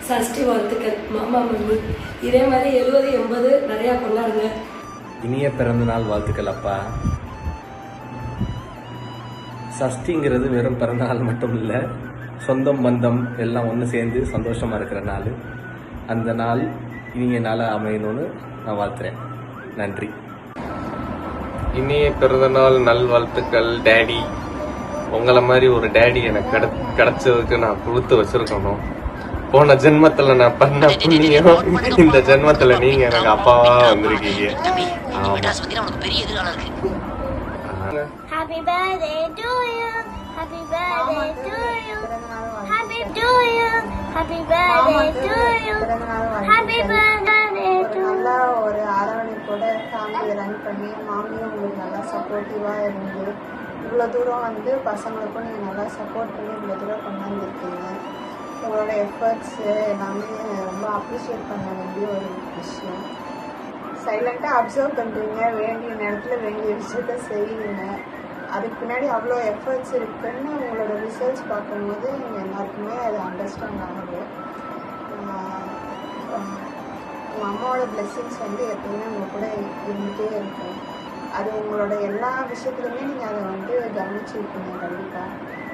சஷ்டி வாழ்த்துக்கள் மாமா மம்மி. இதே மாதிரி 70 80 நிறையா கொண்டாடுங்க. இனிய பிறந்தநாள் வாழ்த்துக்கள் அப்பா. சஷ்டிங்கிறது வெறும் பிறந்தநாள் மட்டும் இல்லை, சொந்தம் பந்தம் எல்லாம் ஒன்று சேர்ந்து சந்தோஷமாக இருக்கிற நாள். அந்த நாள் இனிய நாளாக அமையணும்னு நான் வாழ்த்துறேன். நன்றி. இனிய பிறந்தநாள் நல்வாழ்த்துக்கள் டேடி. உங்களை மாதிரி ஒரு டேடி எனக்கு கிடைச்சதுக்கு நான் கொடுத்து வச்சிருக்கணும். போன ஜென்மத்துல நான் பண்ண புண்ணியம், இந்த ஜென்மத்துல நீங்க எனக்கு அப்பாவா வந்திருக்கீங்க. Happy birthday to you. Happy birthday to you. Happy to you. Happy birthday to you. Happy birthday to you. நல்லா ஒரு அரவணைப்போட ஃபேமிலியை ரன் பண்ணி மாமியும் உங்களுக்கு நல்லா சப்போர்ட்டிவாக இருந்து இவ்வளோ தூரம் வந்து பசங்களுக்கும் நீங்கள் நல்லா சப்போர்ட் பண்ணி இவ்வளோ தூரம் கொண்டாந்துருக்கீங்க. உங்களோட எஃபர்ட்ஸு எல்லாமே ரொம்ப அப்ரிஷியேட் பண்ண வேண்டிய ஒரு விஷயம். சைலண்ட்டாக அப்சர்வ் பண்ணுறீங்க, வேண்டிய நேரத்தில் வேண்டிய விஷயத்த செய்வீங்க. அதுக்கு பின்னாடி அவ்வளோ எஃபர்ட்ஸ் இருக்குன்னு உங்களோட ரிசல்ட்ஸ் பார்க்கும்போது நீங்கள் எல்லாருக்குமே அது அண்டர்ஸ்டாண்ட் ஆகுது. உங்கள் அம்மாவோட பிளெஸ்ஸிங்ஸ் வந்து எப்பயுமே உங்கள் கூட இருந்துகிட்டே இருக்கும். அது உங்களோட எல்லா விஷயத்துலையுமே நீங்கள் அதை வந்து கவனிச்சிருக்கீங்க கண்டிப்பாக.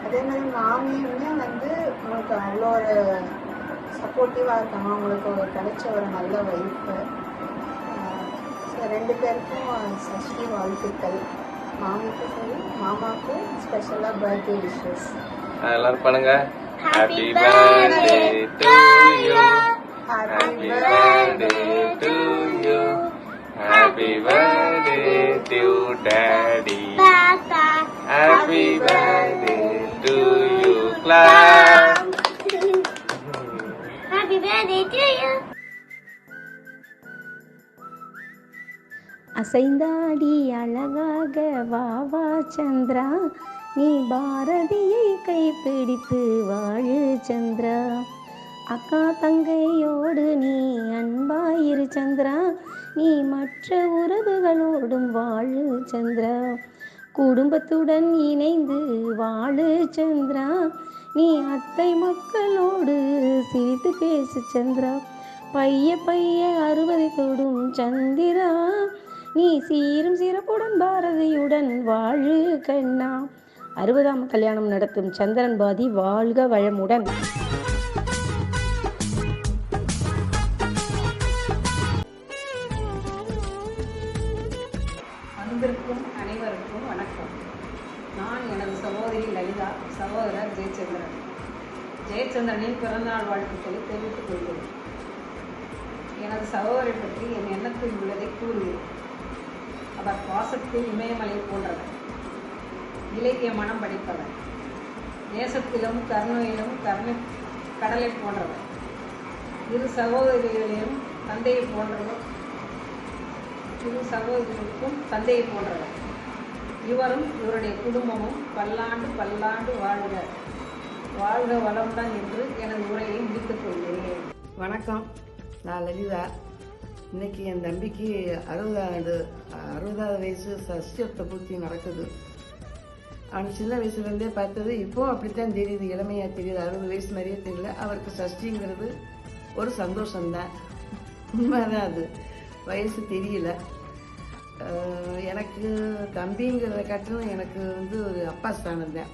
அதே மாதிரி மாமியுமே வந்து உங்களுக்கு அவ்வளோ ஒரு சப்போர்ட்டிவாக இருக்காங்க. உங்களுக்கு ஒரு கிடைச்ச ஒரு நல்ல வைஃபு. ஸோ 2 பேருக்கும் சஷ்டி வாழ்த்துக்கள். மாமிக்கும் சரி மாமாவுக்கும் ஸ்பெஷலாக பர்த்டே விஷஸ். எல்லாரும் பண்ணுங்க. Happy birthday to you. Happy birthday to you. Happy birthday to daddy. Happy birthday to you. Clap. Happy birthday to you. அசைந்தாடி அழகாக வாவா சந்திரா, நீ பாரதியை கைப்பிடித்து வாழு சந்திரா. அக்கா தங்கையோடு நீ அன்பாயிரு சந்திரா, நீ மற்ற உறவுகளோடும் வாழு சந்திரா. குடும்பத்துடன் இணைந்து வாழு சந்திரா, நீ அத்தை மக்களோடு சிரித்து பேசு சந்திரா. பைய பைய 60 தொடும் சந்திரா, நீ சீரும் சிறப்புடன் பாரதியுடன் வாழு கண்ணா. 60ஆம் கல்யாணம் நடத்தும் சந்திரன் பாதி வாழ்க வளமுடன். அன்பிற்கும் அனைவருக்கும் வணக்கம். நான் எனது சகோதரி லலிதா, சகோதரர் ஜெயச்சந்திரன். ஜெயச்சந்திரனின் பிறந்தநாள் வாழ்த்துக்களை தெரிவித்துக் கொள்கிறேன். எனது சகோதரை பற்றி என் எண்ணத்தில் உள்ளதை கூறுகிறேன். அவர் பாசத்தில் இமயமலை போன்றவர், இலக்கிய மனம் படிப்பவர், நேசத்திலும் கருணையிலும் கடலை போன்றவர், 2 சகோதரிகளையும் தந்தையை போன்றவர், 2 சகோதரிகளுக்கும் தந்தையை போன்றவர். இவரும் இவருடைய குடும்பமும் பல்லாண்டு பல்லாண்டு வாழ்க வாழ்க வளமுடன் என்று எனது உரையை முடித்துக் கொள்கிறேன். வணக்கம், நான் லலிதா. இன்னைக்கு என் தம்பிக்கு 60வது வயசு சஷ்டியத்தை பூர்த்தி நடக்குது. அவன் சின்ன வயசுலேருந்தே பார்த்தது இப்போவும் அப்படித்தான் தெரியுது, இளமையாக தெரியுது. 60 வயசு மாதிரியே தெரியல. அவருக்கு சஷ்டிங்கிறது ஒரு சந்தோஷம்தான், உண்மைதான். அது வயசு தெரியல. எனக்கு தம்பிங்கிறத காட்டிலும் எனக்கு வந்து ஒரு அப்பா ஸ்தானம் தான்.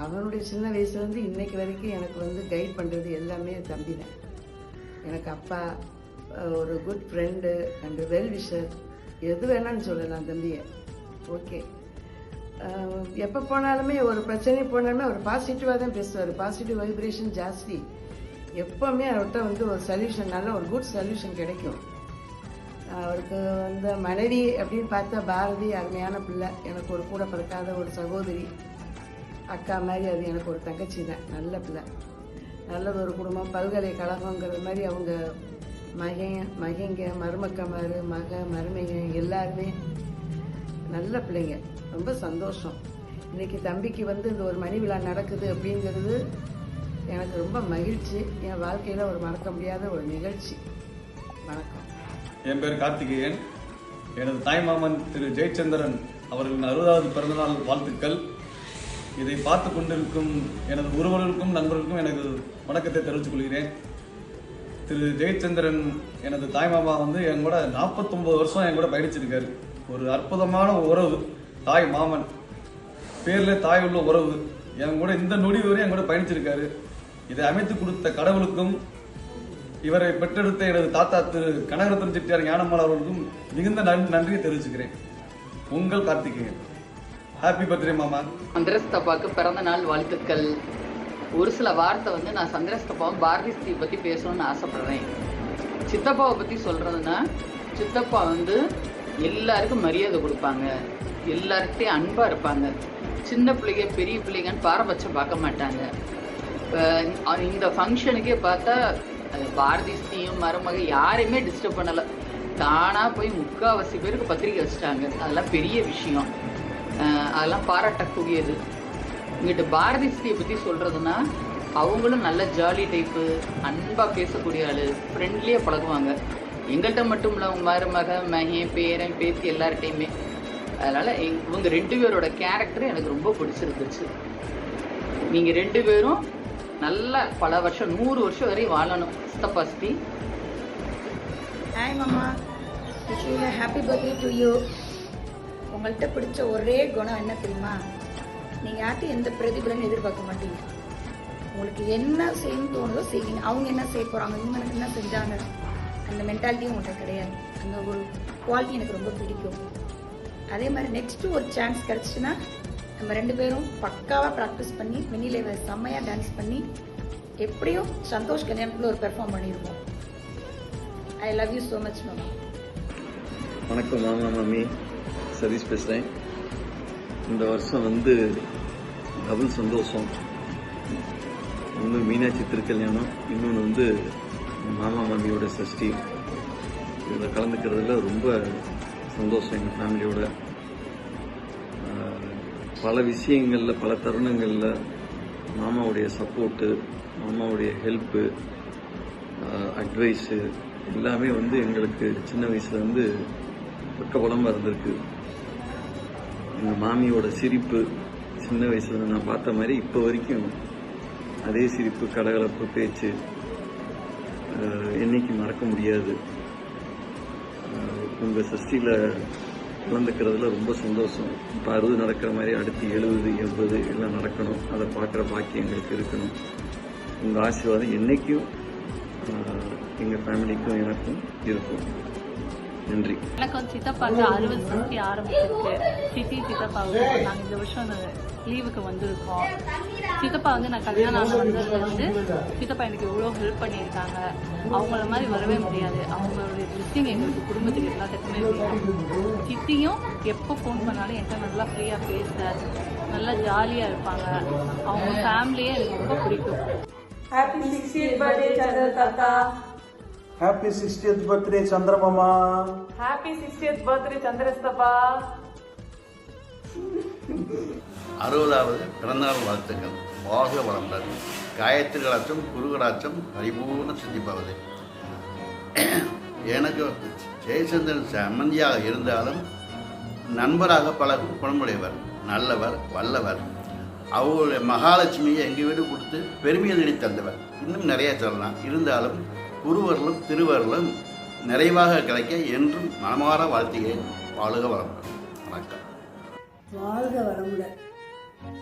அவனுடைய சின்ன வயசுலேருந்து இன்னைக்கு வரைக்கும் எனக்கு வந்து கைட் பண்ணுறது எல்லாமே தம்பி தான். எனக்கு அப்பா, ஒரு good friend and well wisher, எது வேணான்னு சொல்லலாம் தம்பியை. ஓகே, எப்போ போனாலுமே ஒரு பிரச்சனை போனாலுமே அவர் பாசிட்டிவாக தான் பேசுவார். பாசிட்டிவ் வைப்ரேஷன் ஜாஸ்தி. எப்போவுமே அவர்கிட்ட வந்து ஒரு சொல்யூஷன், நல்ல ஒரு குட் சொல்யூஷன் கிடைக்கும். அவருக்கு வந்து மனைவி அப்படின்னு பார்த்தா பாரதி அருமையான பிள்ளை. எனக்கு ஒரு கூட பிறக்காத ஒரு சகோதரி, அக்கா மாதிரி. அது எனக்கு ஒரு தங்கச்சி தான். நல்ல பிள்ளை, நல்லது ஒரு குடும்பம். பல்கலைக்கழகங்கிறது மாதிரி அவங்க மகைங்க மருமக்கமாரு மருமைங்க எல்லாருமே நல்ல பிள்ளைங்க. ரொம்ப சந்தோஷம். இன்னைக்கு தம்பிக்கு வந்து இந்த ஒரு மணி விழா நடக்குது அப்படிங்கிறது எனக்கு ரொம்ப மகிழ்ச்சி. என் வாழ்க்கையில் ஒரு மறக்க முடியாத ஒரு நிகழ்ச்சி. வணக்கம். என் பேர் கார்த்திகேயன். எனது தாய்மாமன் திரு ஜெயச்சந்திரன் அவர்களின் 60வது பிறந்தநாள் வாழ்த்துக்கள். இதை பார்த்து கொண்டிருக்கும் எனது உறவுகளுக்கும் நண்பர்களுக்கும் எனக்கு வணக்கத்தை தெரிவித்துக் கொள்கிறேன். திரு ஜெயச்சந்திரன் எனது தாய்மாமா வந்து என் கூட 49 வருஷம் என் கூட பயணிச்சிருக்காரு. ஒரு அற்புதமான உறவு, தாய் மாமன் பேர்ல தாய் உள்ள உறவு. என் கூட இந்த நொடி வரையும் என் கூட பயணிச்சிருக்காரு. இதை அமைத்து கொடுத்த கடவுளுக்கும் இவரை பெற்றெடுத்த எனது தாத்தா திரு கனகரத்ன செட்டியார் ஞானம்மாள் அவர்களுக்கும் மிகுந்த நன்றியை தெரிவிச்சுக்கிறேன். உங்கள் கார்த்திகேயன். ஹாப்பி பர்த்டே மாமா. சந்திரஸ்தபாவுக்கு பிறந்த நாள் வாழ்த்துக்கள். ஒரு சில வார்த்தை வந்து நான் சந்திரஸ்தபாவும் பாரதி ஸ்ரீ பற்றி பேசணும்னு ஆசைப்படுறேன். சித்தப்பாவை பற்றி சொல்கிறதுனா, சித்தப்பா வந்து எல்லாருக்கும் மரியாதை கொடுப்பாங்க, எல்லார்கிட்டையும் அன்பாக இருப்பாங்க. சின்ன பிள்ளைங்க பெரிய பிள்ளைங்கன்னு பாரபட்சம் பார்க்க மாட்டாங்க. இந்த ஃபங்க்ஷனுக்கே பார்த்தா பாரதி ஸ்ரீயும் மருமக யாரையுமே டிஸ்டர்ப் பண்ணலை. தானாக போய் 3/4 பேருக்கு பத்திரிக்கை வச்சுட்டாங்க. அதெல்லாம் பெரிய விஷயம், அதெல்லாம் பாராட்டக்கூடியது. இங்கிட்ட பாரதி ஸ்ரீயை பற்றி சொல்கிறதுனா, அவங்களும் நல்ல ஜாலி டைப்பு, அன்பாக பேசக்கூடிய ஆள், ஃப்ரெண்ட்லியாக பழகுவாங்க. எங்கள்கிட்ட மட்டும் இல்லை, அவங்க மருமக மகன் பேரன் பேத்தி எல்லார்ட்டையுமே. அதனால் இவங்க 2 பேரோட கேரக்டர் எனக்கு ரொம்ப பிடிச்சிருந்துச்சு. நீங்கள் 2 பேரும் நல்லா பல வருஷம் 100 வருஷம் வரை வாழணும். சித்தப்பா ஸ்ரீ. ஹாய் மாமா, ஹாப்பி பர்த்டே டு யூ. உங்கள்கிட்ட பிடிச்ச ஒரே குணம் என்ன தெரியுமா? நீங்கள் யார்ட்டும் எந்த பிரதிபலனும் எதிர்பார்க்க மாட்டீங்க. உங்களுக்கு என்ன செய்யணும்னு தோணுதோ செய்வீங்க. அவங்க என்ன செய்ய போகிறாங்க, இவங்க எனக்கு என்ன செஞ்சாங்க, அந்த மென்டாலிட்டியும் உங்கள்கிட்ட கிடையாது. அந்த ஒரு குவாலிட்டி எனக்கு ரொம்ப பிடிக்கும். அதே மாதிரி நெக்ஸ்ட்டு ஒரு சான்ஸ் கிடச்சிச்சுன்னா நம்ம 2 பேரும் பக்காவாக ப்ராக்டிஸ் பண்ணி மினியில் செம்மையாக டான்ஸ் பண்ணி எப்படியும் சந்தோஷ் கல்யாணத்தில் ஒரு பெர்ஃபார்ம் பண்ணியிருக்கோம். I love you so much மாமா. வணக்கம் மாமா மாமி, சதீஷ் பேசுகிறேன். இந்த வருஷம் வந்து டபுள் சந்தோஷம். ஒன்று மீனாட்சி திருக்கல்யாணம், இன்னொன்று வந்து மாமா மாமியோட சஷ்டி. இதில் கலந்துக்கிறதுல ரொம்ப சந்தோஷம் எங்கள் ஃபேமிலியோட. பல விஷயங்களில் பல தருணங்களில் மாமாவுடைய சப்போர்ட்டு, மாமாவுடைய ஹெல்ப்பு, அட்வைஸு எல்லாமே வந்து எங்களுக்கு சின்ன வயசில் வந்து பக்கபலமாக இருந்திருக்கு. எங்கள் மாமியோட சிரிப்பு சின்ன வயசில் நான் பார்த்த மாதிரி இப்போ வரைக்கும் அதே சிரிப்பு, கலகலப்பு, பேச்சு என்னைக்கு மறக்க முடியாது. உங்கள் சஷ்டியில் கலந்துக்கிறதுல ரொம்ப சந்தோஷம். இப்போ 60 நடக்கிற மாதிரி அடுத்து 70, 80 எல்லாம் நடக்கணும். அதை பார்க்குற பாக்கியம் எங்களுக்கு இருக்கணும். உங்கள் ஆசீர்வாதம் என்றைக்கும் எங்கள் ஃபேமிலிக்கும் எனக்கும் இருக்கும். நன்றி. எனக்கு வந்து சித்தப்பாவுக்கு 60 சஷ்டி ஆரம்பிச்சிருக்கு. சித்தப்பாவுக்கு நாங்கள் இந்த வருஷம் லீவுக்கு வந்திருக்கோம். சித்தப்பா வந்து நான் கல்யாணம் வந்ததுலேருந்து சித்தப்பா எனக்கு எவ்வளோ ஹெல்ப் பண்ணியிருக்காங்க. அவங்கள மாதிரி வரவே முடியாது. அவங்களுடைய பிளெஸிங் எங்களுக்கு குடும்பத்துக்கு எல்லாத்துக்குமே வேணும். சித்தியும் எப்போ ஃபோன் பண்ணாலும் என்கிட்ட நல்லா ஃப்ரீயாக பேச, நல்லா ஜாலியாக இருப்பாங்க. அவங்க ஃபேமிலியே எனக்கு ரொம்ப பிடிக்கும். Happy 60th birthday Chandra Tata. Happy 60th birthday Chandra Mama. Happy 60th birthday Chandrastapa. 60வது பிறந்தநாள் வாழ்த்துக்கள். வாழ்க வளமுடன். காயத்ரி கடாட்சம், குரு கடாட்சம் பரிபூர்ண சித்திப்பவது. எனக்கு ஜெயச்சந்திரன் சம்மந்தியாக இருந்தாலும் நண்பராக பழகும் குணமுடையவர், நல்லவர், வல்லவர். அவருடைய மகாலட்சுமியை எங்கள் வீடு கொடுத்து பெருமையை தேடி தந்தவர். இன்னும் நிறைய சொல்லலாம். இருந்தாலும் குருவர்களும் திருவர்களும் நிறைவாக கிடைக்க என்றும் மனமாற வாழ்த்துகிறேன். வாழ்க வளமுடன். வணக்கம். வாழ்க வளமுடன்.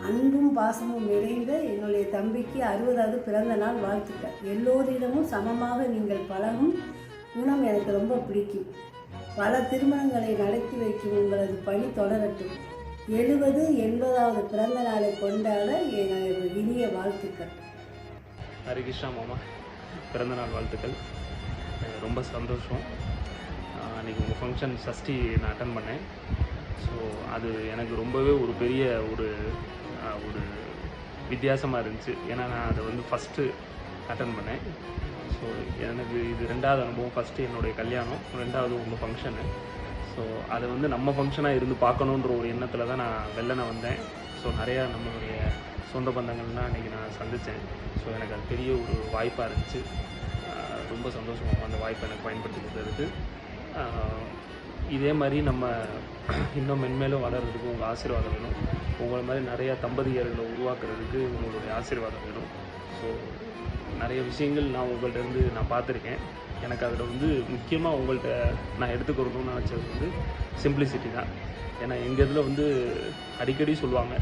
அன்பும் பாசமும் நிறைந்த என்னுடைய தம்பிக்கு 60வது பிறந்த நாள் வாழ்த்துக்கள். எல்லோரிடமும் சமமாக நீங்கள் பழகும் குணம் எனக்கு ரொம்ப பிடிக்கும். பல திருமணங்களை நடத்தி வைக்கும் உங்களது பணி தொடரட்டும். 70, 80வது பிறந்த நாளை கொண்டாட எனது இனிய வாழ்த்துக்கள். ஹரிகிருஷ்ணா மாமா பிறந்தநாள் வாழ்த்துக்கள். ரொம்ப சந்தோஷம். அன்றைக்கி உங்கள் ஃபங்க்ஷன் சஷ்டி நான் அட்டன் பண்ணேன். ஸோ அது எனக்கு ரொம்பவே ஒரு பெரிய ஒரு வித்தியாசமாக இருந்துச்சு. ஏன்னா நான் அதை வந்து ஃபஸ்ட்டு அட்டன் பண்ணேன். ஸோ எனக்கு இது 2வது அனுபவம். ஃபஸ்ட்டு என்னுடைய கல்யாணம், 2வது உங்கள் ஃபங்க்ஷனு. ஸோ அதை வந்து நம்ம ஃபங்க்ஷனாக இருந்து பார்க்கணுன்ற ஒரு எண்ணத்தில் தான் நான் வெள்ளனை வந்தேன். ஸோ நிறையா நம்மளுடைய சொந்த பந்தங்கள்லாம் அன்றைக்கி நான் சந்தித்தேன். ஸோ எனக்கு அது பெரிய ஒரு வாய்ப்பாக இருந்துச்சு. ரொம்ப சந்தோஷமாக அந்த வாய்ப்பை எனக்கு பயன்படுத்தி கொடுத்ததுக்கு. இதே மாதிரி நம்ம இன்னும் மென்மேலும் வளர்கிறதுக்கு உங்கள் ஆசீர்வாதம் வேணும். உங்களை மாதிரி நிறையா தம்பதியர்களை உருவாக்குறதுக்கு உங்களுடைய ஆசீர்வாதம் வேணும். ஸோ நிறைய விஷயங்கள் நான் உங்கள்கிட்ட இருந்து நான் பார்த்துருக்கேன். எனக்கு அதில் வந்து முக்கியமாக உங்கள்கிட்ட நான் எடுத்துக்கொள்ளணும்னு நினச்சது வந்து சிம்பிளிசிட்டி தான். ஏன்னா எங்கள் இதில் வந்து அடிக்கடி சொல்லுவாங்க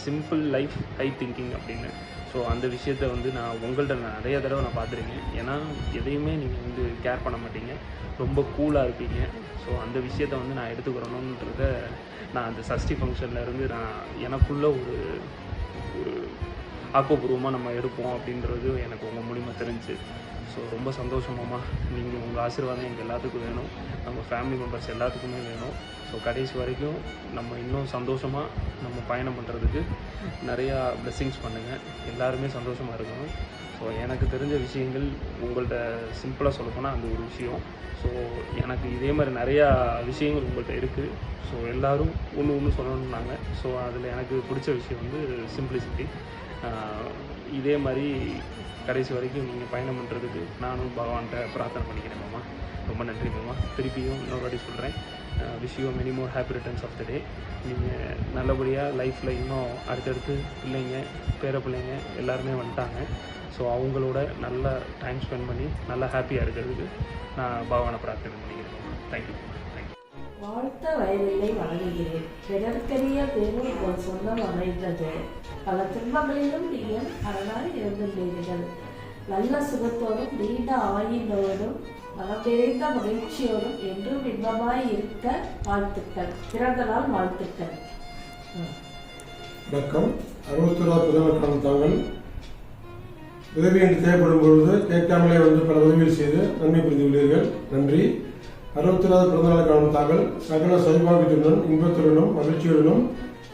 சிம்பிள் லைஃப் ஹை திங்கிங் அப்படின்னு. ஸோ அந்த விஷயத்தை வந்து நான் உங்கள்கிட்ட நிறைய தடவை நான் பார்த்துருக்கேன். ஏன்னா எதையுமே நீங்கள் வந்து கேர் பண்ண மாட்டீங்க, ரொம்ப கூலாக இருப்பீங்க. ஸோ அந்த விஷயத்தை வந்து நான் எடுத்துக்கிறணுன்றத நான் அந்த சஷ்டி ஃபங்க்ஷன்லேருந்து நான் எனக்குள்ள ஒரு ஆக்கப்பூர்வமாக நம்ம எடுப்போம் அப்படின்றது எனக்கு உங்கள் மூலிமா தெரிஞ்சு. ஸோ ரொம்ப சந்தோஷமாம்மா. நீங்கள் உங்கள் ஆசீர்வாதம் எங்கள் எல்லாத்துக்கும் வேணும், நம்ம ஃபேமிலி மெம்பர்ஸ் எல்லாத்துக்குமே வேணும். ஸோ கடைசி வரைக்கும் நம்ம இன்னும் சந்தோஷமாக நம்ம பயணம் பண்ணுறதுக்கு நிறையா பிளெஸ்ஸிங்ஸ் பண்ணுங்கள். எல்லாருமே சந்தோஷமாக இருக்கணும். ஸோ எனக்கு தெரிஞ்ச விஷயங்கள் உங்கள்கிட்ட சிம்பிளாக சொல்லப்போனால் அந்த ஒரு விஷயம். ஸோ எனக்கு இதே மாதிரி நிறையா விஷயங்கள் உங்கள்கிட்ட இருக்குது. ஸோ எல்லோரும் ஒன்று சொல்லணுன்னாங்க. ஸோ அதில் எனக்கு பிடிச்ச விஷயம் வந்து சிம்பிளிசிட்டி. இதே மாதிரி கடைசி வரைக்கும் நீங்கள் பயணம் பண்ணுறதுக்கு நானும் பகவான்கிட்ட பிரார்த்தனை பண்ணிக்கிறேன் மாமா. ரொம்ப நன்றி மாமா. திருப்பியும் இன்னொரு வாட்டி சொல்கிறேன், wish you many more happy returns of the day. நீங்கள் நல்லபடியாக லைஃப்பில் இன்னும் அடுத்தடுத்து பிள்ளைங்க பேர பிள்ளைங்க எல்லாருமே வந்துட்டாங்க. ஸோ அவங்களோட நல்லா டைம் ஸ்பெண்ட் பண்ணி நல்லா ஹாப்பியாக இருக்கிறதுக்கு நான் பகவானை பிரார்த்தனை பண்ணிக்கிறேன் மாமா. தேங்க்யூ. வாழ்த்த வயதில்லை வழங்குகிறேன், பிறர்க்கரிய பேரும் ஒரு சொந்தம் அமைந்தது. பல துன்பங்களிலும் நீங்கள் அழகாய் இருந்துள்ளீர்கள். நல்ல சுகத்தோடும் நீண்ட ஆயுளோடும் மனமிறைந்த மகிழ்ச்சியோடும் என்றும் இன்பமாய் இருக்க வாழ்த்துக்கள். பிறந்த நாள் வாழ்த்துக்கள். வணக்கம். 61வது பிறந்தநாள் தாங்கள் உதவி என்று தேவைப்படும் பொழுது கேட்காமலே வந்து பல உதவிகள் செய்து நன்மை புரிந்துள்ளீர்கள். நன்றி. 61வது பிறந்தநாள் காணும் தாங்கள் சகல சௌபாகியத்துடனும் இன்பத்துடனும் மகிழ்ச்சியுடனும்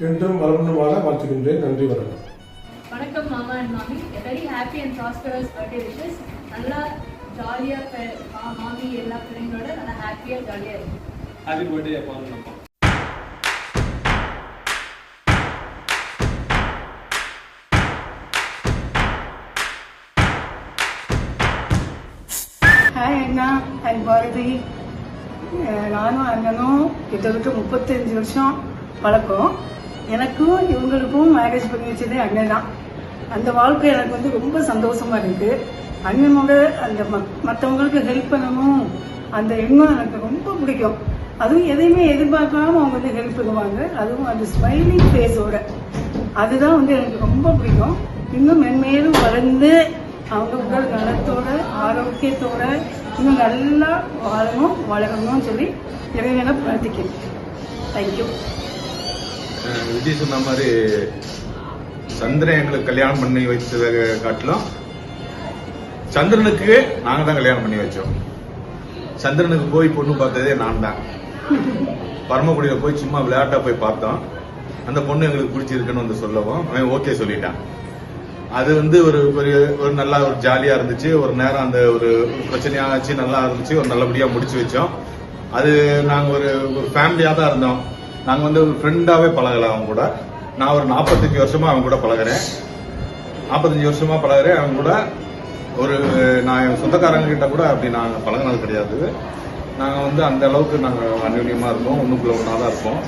என்றும் வளர்ந்து வாழ வாழ்த்துகின்றேன். நன்றி. வணக்கம். வணக்கம் மாமா அண்ட் மாமி. Very happy and prosperous birthday wishes. நல்லா ஜாலியாக மாமி எல்லா பிள்ளைங்களோட நல்லா ஹாப்பியாக ஜாலியாக இருக்கும். ஹாப்பி பர்த்டே அப்பா. ஹாய் அண்ணா, ஹாய் பாரதி. நானும் அண்ணனும் கிட்டத்தட்ட 35 வருஷம் பழக்கம். எனக்கும் இவங்களுக்கும் மேரேஜ் பண்ணி வச்சதே அண்ணன் தான். அந்த வாழ்க்கை எனக்கு வந்து ரொம்ப சந்தோஷமா இருக்கு. அண்ணனோட அந்த மற்றவங்களுக்கு ஹெல்ப் பண்ணணும் அந்த எண்ணம் எனக்கு ரொம்ப பிடிக்கும். அதுவும் எதையுமே எதிர்பார்க்காம அவங்க வந்து ஹெல்ப் பண்ணுவாங்க. அதுவும் அந்த ஸ்மைலிங் ஃபேஸோட அதுதான் வந்து எனக்கு ரொம்ப பிடிக்கும். இன்னும் மென்மேலும் வளர்ந்து அவங்க உடல் நலத்தோட ஆரோக்கியத்தோட இன்னும் நல்லா வாழணும் வளரணும்னு சொல்லி இறைவனை பிரார்த்திக்கிறேன். தேங்க்யூ. விஜய் சொன்ன மாதிரி சந்திரன் எங்களுக்கு கல்யாணம் பண்ணி வச்சதை காட்டிலும் சந்திரனுக்கு நாங்க தான் கல்யாணம் பண்ணி வச்சோம். சந்திரனுக்கு போய் பொண்ணு பார்த்ததே நான் தான். பரமக்குடியில போய் சும்மா விளையாட்டா போய் பார்த்தோம். அந்த பொண்ணு எங்களுக்கு பிடிச்சிருக்குன்னு வந்து சொல்லவும் அவன் ஓகே சொல்லிட்டான். அது வந்து ஒரு நல்லா ஒரு ஜாலியா இருந்துச்சு. ஒரு நேரம் அந்த ஒரு பிரச்சனையாச்சு, நல்லா இருந்துச்சு. ஒரு நல்லபடியா முடிச்சு வச்சோம். அது நாங்க ஒரு ஃபேமிலியா தான் இருந்தோம். நாங்க வந்து ஒரு ஃப்ரெண்டாவே பழகலாம். அவங்க கூட நான் ஒரு 45 வருஷமா அவங்க கூட பழகிறேன். 45 வருஷமா பழகிறேன் அவங்க கூட. நான் என் சொந்தக்காரங்க கிட்ட கூட அப்படி நாங்க பழகினது கிடையாது. நாங்க வந்து அந்த அளவுக்கு நாங்க அந்யோன்யமா இருப்போம். ஒண்ணுக்குள்ள ஒண்ணா தான் இருப்போம்.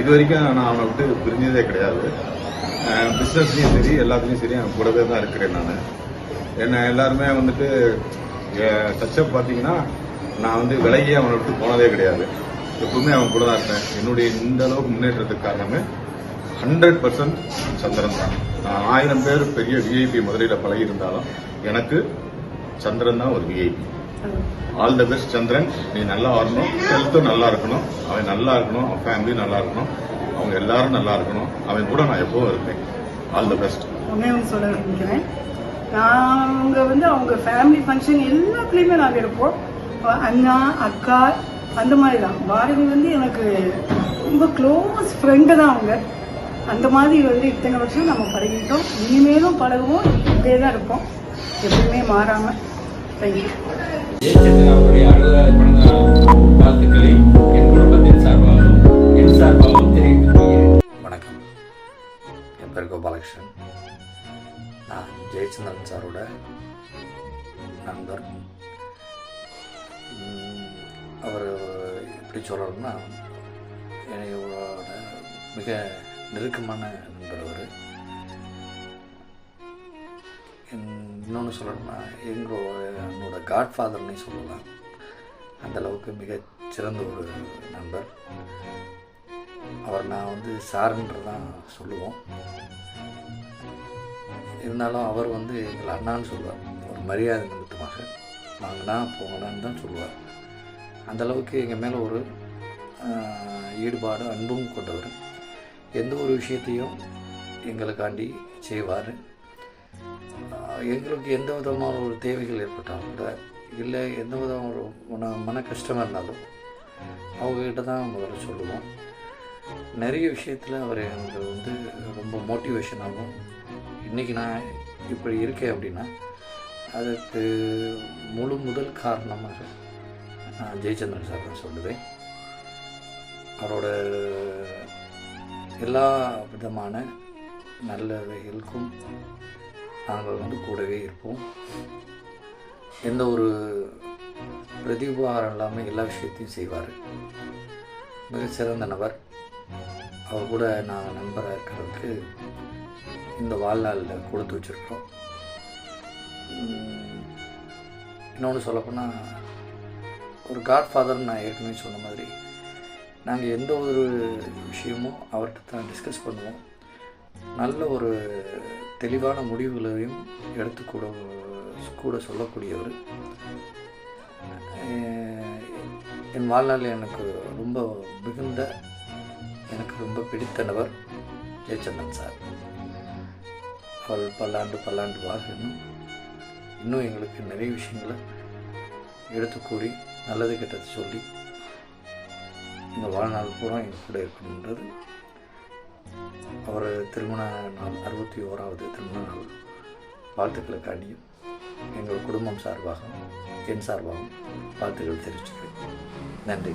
இது வரைக்கும் நான் அவனை விட்டு பிரிஞ்சதே கிடையாது. பிசினஸ்லயும் சரி எல்லாத்துலயும் சரி அவன் கூடவே தான் இருக்கிறேன். நான் என்ன எல்லாருமே வந்துட்டு டச்சப் பாத்தீங்கன்னா நான் வந்து விலகியே அவனை விட்டு போனதே கிடையாது. எப்பவுமே அவன் கூட தான் இருப்பேன். என்னுடைய இந்த அளவுக்கு முன்னேற்றத்துக்கு காரணமே 100% சந்திரன் தான். நான் 1000 பேர் பெரிய விஐபி மதுரையில பழகி இருந்தாலும் எனக்கு சந்திரன் தான் ஒரு விஐபி. ஆல் த பெஸ்ட் சந்திரன். நீ நல்லா வரணும், ஹெல்த்தும் நல்லா இருக்கணும், அவன் நல்லா இருக்கணும், அவன் ஃபேமிலி நல்லா இருக்கணும், அவங்க எல்லாரும் நல்லா இருக்கணும். அவன் கூட நான் எப்பவும் இருப்பேன். All the best. சொல்ல நினைக்கிறேன். நாங்க வந்து அவங்க ஃபேமிலி ஃபங்க்ஷன் எல்லாத்துலயுமே நாங்க இருப்போம். அண்ணா அக்கா அந்த மாதிரி தான். பாரதி வந்து எனக்கு ரொம்ப க்ளோஸ் ஃப்ரெண்டு தான் அவங்க. அந்த மாதிரி வந்து இத்தனை வருஷம் நம்ம பழகிட்டோம். இனிமேலும் பழகுவோம். இப்படியே தான் இருப்போம், எப்பவுமே மாறாம. தேங்க்யூ. வாழ்த்துக்களை என் குடும்பத்தின் சார்பாகவும் என் சார்பாகவும் தெரிவித்துக். வணக்கம். என் பேர் கோபாலகிருஷ்ணன். நான் ஜெயச்சந்திரன் சாரோட நண்பர். அவர் எப்படி சொல்லணும்னா என்னோட மிக நெருக்கமான நண்பர். அவர் இன்னொன்று சொல்லணும்னா என்னோட காட்ஃபாதர்னே சொல்லலாம். அந்தளவுக்கு மிகச்சிறந்த ஒரு நண்பர். அவர் நான் வந்து சார்ன்று தான் சொல்லுவோம். இருந்தாலும் அவர் வந்து எங்களை அண்ணான்னு சொல்லுவார். ஒரு மரியாதை நிமித்தமாக வாங்கினா போங்கண்ணான்னு தான் சொல்லுவார். அந்தளவுக்கு எங்கள் மேலே ஒரு ஈடுபாடு அன்பும் கொண்டவர். எந்த ஒரு விஷயத்தையும் எங்களுக்காண்டி செய்வார். எங்களுக்கு எந்த விதமான ஒரு தேவைகள் ஏற்பட்டாலும் கூட, இல்லை எந்த விதமான ஒரு மன கஷ்டமாக இருந்தாலும் அவங்கக்கிட்ட தான் முதல்ல சொல்லுவோம். நிறைய விஷயத்தில் அவர் எனக்கு வந்து ரொம்ப மோட்டிவேஷனாகவும், இன்றைக்கி நான் இப்படி இருக்கேன் அப்படின்னா அதுக்கு முதல் காரணமாக நான் ஜெயச்சந்திரன் சார் தான் சொல்லுவேன். அவரோட எல்லா விதமான நல்லவைகளுக்கும் நாங்கள் வந்து கூடவே இருப்போம். எந்த ஒரு பிரதிபாரம் இல்லாமல் எல்லா விஷயத்தையும் செய்வார். மிக சிறந்த நபர். அவர் கூட நான் நண்பராக இருக்கிறதுக்கு இந்த வாழ்நாளில் கொடுத்து வச்சுருக்கோம். இன்னொன்று சொல்லப்போனால் ஒரு காட்ஃபாதர்னு நான் ஏற்கனவே சொன்ன மாதிரி நாங்கள் எந்த ஒரு விஷயமும் அவர்கிட்ட தான் டிஸ்கஸ் பண்ணுவோம். நல்ல ஒரு தெளிவான முடிவுகளையும் கூட சொல்லக்கூடியவர். என் வாழ்நாளில் எனக்கு ரொம்ப பிடித்த நபர் ஜெயச்சந்திரன் சார். அவர் பல்லாண்டு வாழணும். இன்னும் எங்களுக்கு நிறைய விஷயங்களை எடுத்து கூறி நல்லது கெட்டது சொல்லி எங்கள் வாழ்நாள் பூரா எங்கள் கூட இருக்கணுன்றது. அவர் திருமண நாள் 61வது திருமண நாள் வாழ்த்துக்களுக்காண்டியும் எங்கள் குடும்பம் சார்பாகவும் என் சார்பாகவும் வாழ்த்துக்கள் தெரிவிச்சுக்கிறேன். நன்றி.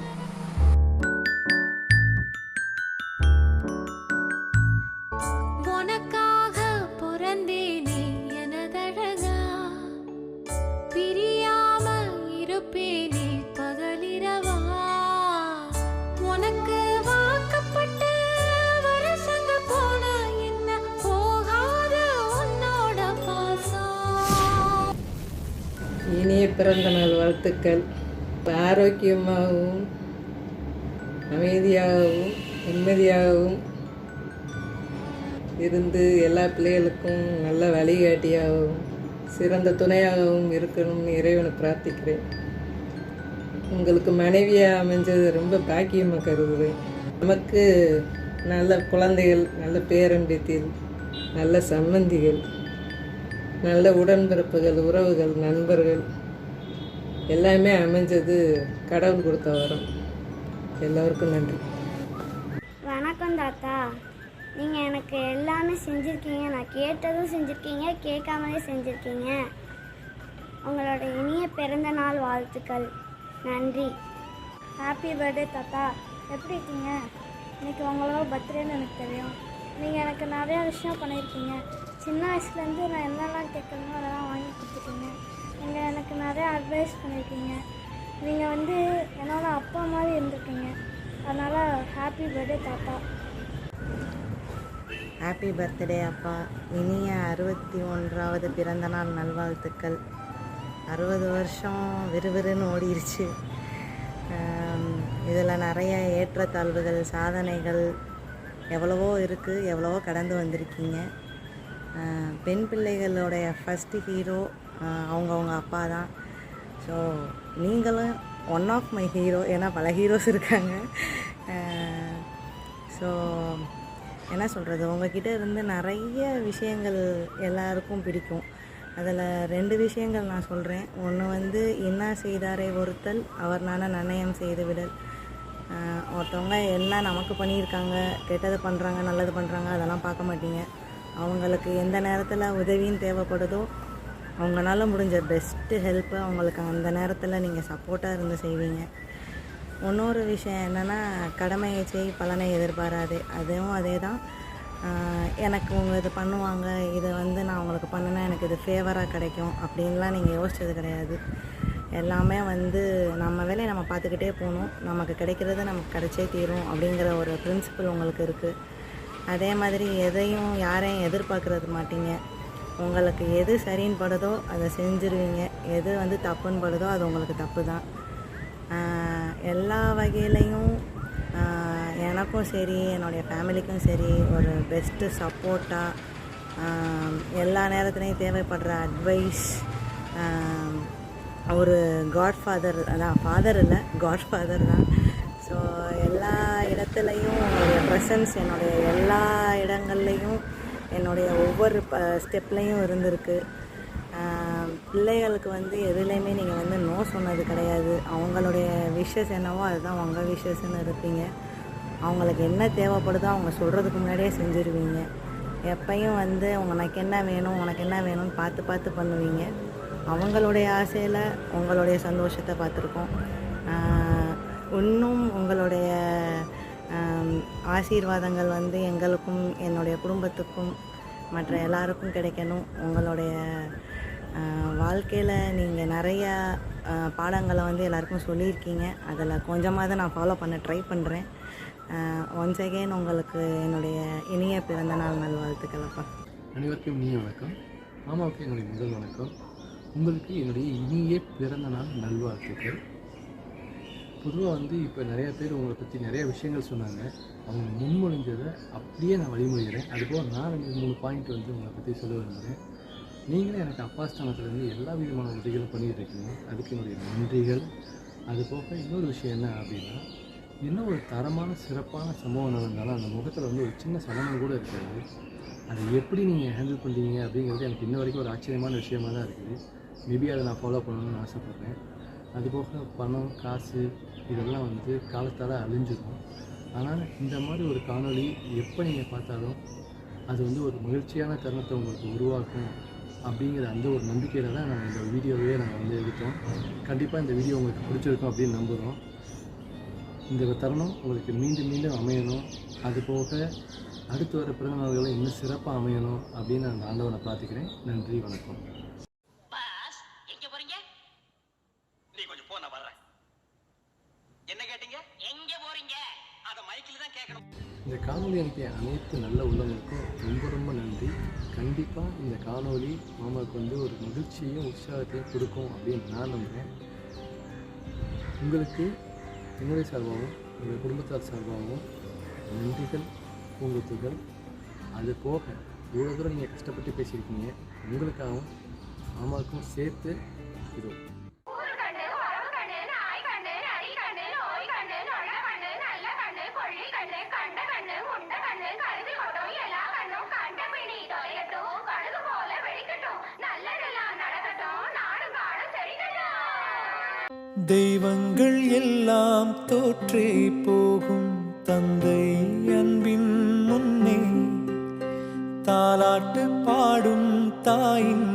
இனிய பிறந்த நாள் வாழ்த்துக்கள். ஆரோக்கியமாகவும் அமைதியாகவும் நிம்மதியாகவும் இருந்து எல்லா பிள்ளைகளுக்கும் நல்ல வழிகாட்டியாகவும் சிறந்த துணையாகவும் இருக்கணும்னு இறைவனை பிரார்த்திக்கிறேன். உங்களுக்கு மனைவியாக அமைஞ்சது ரொம்ப பாக்கியமாக கருதுவேன். நமக்கு நல்ல குழந்தைகள், நல்ல பேரம்பேத்திகள், நல்ல சம்பந்திகள், நல்ல உடன்பிறப்புகள், உறவுகள், நண்பர்கள் எல்லாமே அமைஞ்சது கடவுள் கொடுத்த வரம். எல்லோருக்கும் நன்றி. வணக்கம் தாத்தா. நீங்கள் எனக்கு எல்லாமே செஞ்சுருக்கீங்க. நான் கேட்டதும் செஞ்சுருக்கீங்க, கேட்காமலே செஞ்சுருக்கீங்க. உங்களோட இனிய பிறந்த நாள் வாழ்த்துக்கள். நன்றி. ஹாப்பி பர்த்டே தாத்தா. எப்படி இருக்கீங்க? இன்றைக்கி உங்களோட பர்த்டேன்னு எனக்கு தெரியும். நீங்கள் எனக்கு நிறையா விஷயம் பண்ணியிருக்கீங்க. சின்ன வயசுலேருந்து நான் என்னெல்லாம் கேட்கணுமோ அதெல்லாம் வாங்கி கொடுத்துருக்கீங்க. நீங்கள் எனக்கு நிறையா அட்வைஸ் பண்ணியிருக்கீங்க. நீங்கள் வந்து என்னோடய அப்பா மாதிரி இருந்திருக்கீங்க. அதனால் ஹாப்பி பர்த்டே தாத்தா. ஹாப்பி பர்த்டே அப்பா. இனிய 61வது பிறந்தநாள் நல்வாழ்த்துக்கள். 60 வருஷம் விறுவிறுன்னு ஓடிருச்சு. இதில் நிறைய ஏற்றத்தாழ்வுகள், சாதனைகள் எவ்வளவோ இருக்குது, எவ்வளவோ கடந்து வந்திருக்கீங்க. பெண் பிள்ளைகளுடைய ஃபஸ்ட்டு ஹீரோ அவங்கவுங்க அப்பா தான். ஸோ நீங்களும் ஒன் ஆஃப் மை ஹீரோ. ஏன்னா பல ஹீரோஸ் இருக்காங்க. ஸோ என்ன சொல்கிறது, உங்ககிட்ட இருந்து நிறைய விஷயங்கள் எல்லாருக்கும் பிடிக்கும். அதில் 2 விஷயங்கள் நான் சொல்கிறேன். ஒன்று வந்து என்ன செய்தாரே ஒருத்தல் அவர் நான நன்னயம் செய்து விடல். ஒருத்தவங்க என்ன நமக்கு பண்ணியிருக்காங்க, கெட்டது பண்ணுறாங்க, நல்லது பண்ணுறாங்க, அதெல்லாம் பார்க்க மாட்டீங்க. அவங்களுக்கு எந்த நேரத்தில் உதவியும் தேவைப்படுதோ அவங்களால முடிஞ்ச பெஸ்ட்டு ஹெல்ப்பை அவங்களுக்கு அந்த நேரத்தில் நீங்கள் சப்போர்ட்டாக இருந்து செய்வீங்க. இன்னொரு விஷயம் என்னென்னா, கடமையை செய் பலனை எதிர்பாராது. அதுவும் அதே தான். எனக்கு அவங்க இது பண்ணுவாங்க, இதை வந்து நான் அவங்களுக்கு பண்ணினா எனக்கு இது ஃபேவராக கிடைக்கும் அப்படின்லாம் நீங்கள் யோசிச்சது கிடையாது. எல்லாமே வந்து நம்ம வேலையை நம்ம பார்த்துக்கிட்டே போகணும். நமக்கு கிடைக்கிறது நமக்கு கிடைச்சே தீரும் அப்படிங்கிற ஒரு பிரின்சிபல் உங்களுக்கு இருக்குது. அதே மாதிரி எதையும் யாரையும் எதிர்பார்க்கறது மாட்டீங்க. உங்களுக்கு எது சரின்னு படுதோ அதை செஞ்சுருவீங்க, எது வந்து தப்புன்னு படுதோ அது உங்களுக்கு தப்பு தான். எல்லா வகையிலையும் எனக்கும் சரி என்னுடைய ஃபேமிலிக்கும் சரி ஒரு பெஸ்ட்டு சப்போர்ட்டாக, எல்லா நேரத்துலையும் தேவைப்படுற அட்வைஸ், ஒரு காட்ஃபாதர், அதான் ஃபாதர் இல்லை காட்ஃபாதர் தான். ஸோ எல்லா இடத்துலையும் என்னுடைய ப்ரெசன்ஸ் என்னுடைய எல்லா இடங்கள்லையும் என்னுடைய ஒவ்வொரு ஸ்டெப்லேயும் இருந்திருக்கு. பிள்ளைகளுக்கு வந்து எதுலேயுமே நீங்கள் வந்து நோ சொன்னது கிடையாது. அவங்களுடைய விஷஸ் என்னவோ அதுதான் உங்கள் விஷஸ்ன்னு இருப்பீங்க. அவங்களுக்கு என்ன தேவைப்படுதோ அவங்க சொல்கிறதுக்கு முன்னாடியே செஞ்சுருவீங்க. எப்பையும் வந்து உனக்கு என்ன வேணும் உனக்கு என்ன வேணும்னு பார்த்து பார்த்து பண்ணுவீங்க. அவங்களுடைய ஆசையில் உங்களுடைய சந்தோஷத்தை பார்த்துருக்கோம். இன்னும் உங்களுடைய ஆசீர்வாதங்கள் வந்து எங்களுக்கும் என்னுடைய குடும்பத்துக்கும் மற்ற எல்லாருக்கும் கிடைக்கணும். உங்களுடைய வாழ்க்கையில் நீங்கள் நிறையா பாடங்களை வந்து எல்லாருக்கும் சொல்லியிருக்கீங்க. அதில் கொஞ்சமாக தான் நான் ஃபாலோ பண்ண ட்ரை பண்ணுறேன். ஒன்ஸ் அகெயின் உங்களுக்கு என்னுடைய இனிய பிறந்தநாள் நல்வாழ்த்துக்கள் அப்பா. அனைவருக்கும் இனிய வணக்கம். மாமாவுக்கு என்னுடைய முதல் வணக்கம். உங்களுக்கு என்னுடைய இனிய பிறந்தநாள் நல்வாழ்த்துக்கள். பொதுவாக வந்து இப்போ நிறையா பேர் உங்களை பற்றி நிறைய விஷயங்கள் சொன்னாங்க. அவங்க முன்மொழிஞ்சதை அப்படியே நான் வழிமொழிகிறேன். அதுபோல் நான் 2-3 பாயிண்ட் வந்து உங்களை பற்றி சொல்ல விரும்புகிறேன். நீங்களே எனக்கு அப்பா ஸ்தானத்துலேருந்து எல்லா விதமான உதவிகளும் பண்ணிகிட்டு இருக்கீங்க. அதுக்கு என்னுடைய நன்றிகள். அதுபோக இன்னொரு விஷயம் என்ன அப்படின்னா, என்ன ஒரு தரமான சிறப்பான சம்பவம் நடந்தாலும் அந்த முகத்தில் வந்து ஒரு சின்ன சலனம் கூட இருக்காது. அதை எப்படி நீங்கள் ஹேண்டில் பண்ணுறீங்க அப்படிங்கிறது எனக்கு இன்ன வரைக்கும் ஒரு ஆச்சரியமான விஷயமாக தான் இருக்குது. மேபி அதை நான் ஃபாலோ பண்ணணும்னு ஆசைப்பட்றேன். அதுபோக பணம் காசு இதெல்லாம் வந்து காலத்தால் அழிஞ்சிடும். ஆனால் இந்த மாதிரி ஒரு காணொளி எப்போ நீங்கள் பார்த்தாலும் அது வந்து ஒரு மகிழ்ச்சியான தருணத்தை உங்களுக்கு உருவாக்கும் அப்படிங்கிற அந்த ஒரு நம்பிக்கையில் தான் நாங்கள் இந்த வீடியோவே நாங்கள் வந்து எடுத்தோம். கண்டிப்பாக இந்த வீடியோ உங்களுக்கு பிடிச்சிருக்கும் அப்படின்னு நம்புகிறோம். இந்த தருணம் உங்களுக்கு மீண்டும் மீண்டும் அமையணும். அதுபோக அடுத்து வர பிறந்தநாள்களை இன்னும் சிறப்பாக அமையணும் அப்படின்னு நான் ஆண்டவனை பிரார்த்திக்கிறேன். நன்றி, வணக்கம். இந்த காணொலி அனுப்பிய அனைத்து நல்ல உள்ளவங்களுக்கும் ரொம்ப ரொம்ப நன்றி. கண்டிப்பாக இந்த காணொலி மாமாவுக்கு வந்து ஒரு மகிழ்ச்சியையும் உற்சாகத்தையும் கொடுக்கும் அப்படின்னு நான் நம்புகிறேன். உங்களுக்கு என்னுடைய சார்பாகவும் உங்கள் குடும்பத்தார் சார்பாகவும் நன்றிகள், பூங்குத்துகள். அது போக இவ்வளோ தூரம் நீங்கள் கஷ்டப்பட்டு பேசியிருக்கீங்க. உங்களுக்காகவும் மாமாவுக்கும் சேர்த்து இதோ தெய்வங்கள் எல்லாம் தோற்றே போகும் தந்தை அன்பின் முன்னே தாலாட்டு பாடும் தாயின்